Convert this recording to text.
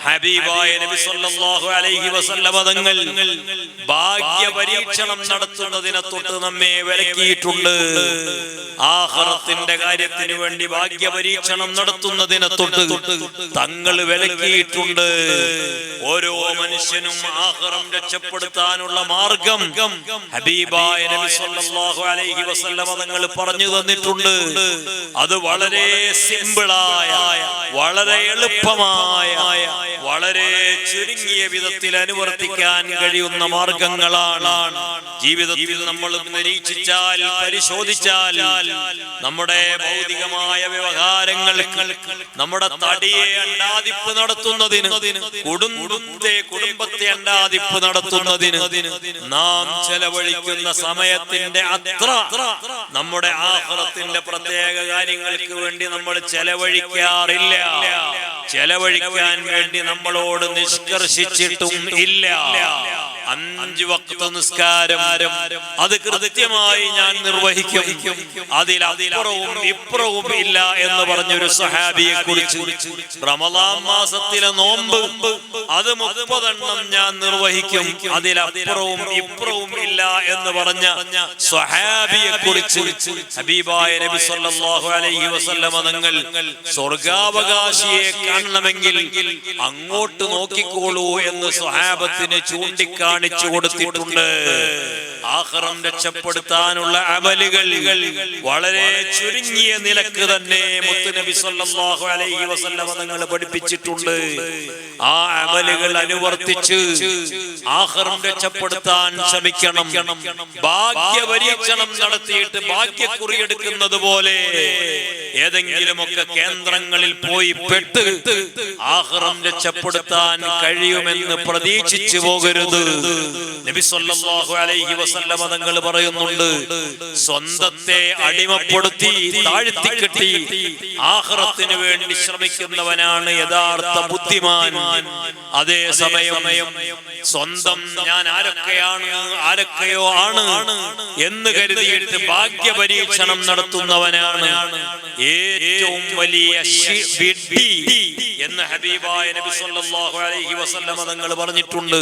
ഹബീബായ നബി സല്ലല്ലാഹു അലൈഹി വസല്ലമ തങ്ങൾ ഭാഗ്യ പരീക്ഷണം നടത്തുന്നതിനെ തൊട്ട് നമ്മെ വിലക്കിയിട്ടുണ്ട്. ആഖിറത്തിന്റെ കാര്യത്തിന് വേണ്ടി ഭാഗ്യ പരീക്ഷണം നടത്തുന്നതിനെ തൊട്ട് തങ്ങൾ വിലക്കിയിട്ടുണ്ട്. ഓരോ മനുഷ്യനും ആഖിറം രക്ഷപ്പെടുത്താനുള്ള മാർഗം ഹബീബായ നബി സല്ലല്ലാഹു അലൈഹി വസല്ലമ തങ്ങൾ പറഞ്ഞു തന്നിട്ടുണ്ട്. അത് വളരെ സിമ്പിളായ, വളരെ എളുപ്പമായ, വളരെ ചുരുങ്ങിയ വിധത്തിൽ അനുവർത്തിക്കാൻ കഴിയുന്ന മാർഗങ്ങളാണ്. ജീവിതത്തിൽ നമ്മൾ നിരീക്ഷിച്ചാൽ, പരിശോധിച്ചാൽ നമ്മുടെ ഭൗതികമായ വ്യവഹാരങ്ങൾക്ക്, നമ്മുടെ തടിയെ അണ്ടാദിപ്പ് നടത്തുന്നതിന്, കുടുംബത്തെ അണ്ടാദിപ്പ് നടത്തുന്നതിന് നാം ചെലവഴിക്കുന്ന സമയത്തിന്റെ അത്ര നമ്മുടെ ആഖിറത്തിന്റെ പ്രത്യേക കാര്യങ്ങൾക്ക് വേണ്ടി നമ്മൾ ചെലവഴിക്കാറില്ല. ചെലവഴിക്കാൻ വേണ്ടി നമ്മളോട് നിഷ്കർഷിച്ചിട്ടും ഇല്ല. 5 വഖ്ത് നിസ്കാരം അത് കൃത്യമായി ഞാൻ നിർവഹിക്കും, അതിലപ്പുറവും ഇപ്പുറവും ഇല്ല എന്ന് പറഞ്ഞൊരു സ്വഹാബിയെ കുറിച്ച്, റമളാൻ മാസത്തിലെ നോമ്പ് അത് 30 എണ്ണം ഞാൻ നിർവഹിക്കും, അതിലപ്പുറവും ഇപ്പുറവും ഇല്ല എന്ന് പറഞ്ഞ സ്വഹാബിയെ കുറിച്ച് ഹബീബായ നബി സല്ലല്ലാഹു അലൈഹി വസല്ലമ തങ്ങൾ സ്വർഗാവകാശിയെ കാണണമെങ്കിൽ അങ്ങോട്ട് നോക്കിക്കോളൂ എന്ന് സ്വഹാബത്തിന് ചൂണ്ടിക്കാണിച്ചു കൊടുത്തിട്ടുണ്ട്. ആഖിറം രക്ഷപ്പെടുത്താനുള്ള അമലുകൾ വളരെ ചുരുങ്ങിയ നിലക്ക് തന്നെ മുത്തുനബി സല്ലല്ലാഹു അലൈഹി വസല്ലമ തങ്ങൾ പഠിപ്പിച്ചിട്ടുണ്ട്. ആ അമലുകൾ അനുവർത്തിച്ച് ആഖിറം രക്ഷപ്പെടുത്താൻ ശ്രമിക്കണം. ഭാഗ്യ പരീക്ഷണം നടത്തിയിട്ട് ഭാഗ്യക്കുറി എടുക്കുന്നത് പോലെ ഏതെങ്കിലുമൊക്കെ കേന്ദ്രങ്ങളിൽ പോയി പെട്ട് ആഖിറം രക്ഷപ്പെടുത്താൻ കഴിയുമെന്ന് പ്രതീക്ഷിച്ചു പോകരുത്. നബി സല്ലല്ലാഹു അലൈഹി വസല്ലമ തങ്ങൾ പറയുന്നുണ്ട്, സ്വന്തത്തെ അടിമപ്പെടുത്തി താഴ്ത്തിക്കെട്ടി ആഖിറത്തിന് വേണ്ടി ശ്രമിക്കുന്നവനാണ് യഥാർത്ഥ ബുദ്ധിമാൻ. അതേ സമയം സ്വന്തം ഞാൻ ആരൊക്കെയോ ആണ് എന്ന് കരുതിയിട്ട് ഭാഗ്യ പരീക്ഷണം നടത്തുന്നവനാണ് ഏറ്റവും വലിയ വിഡ്ഢി എന്ന് ഹബീബായ നബി സല്ലല്ലാഹു അലൈഹി വസല്ലമ തങ്ങൾ പറഞ്ഞിട്ടുണ്ട്.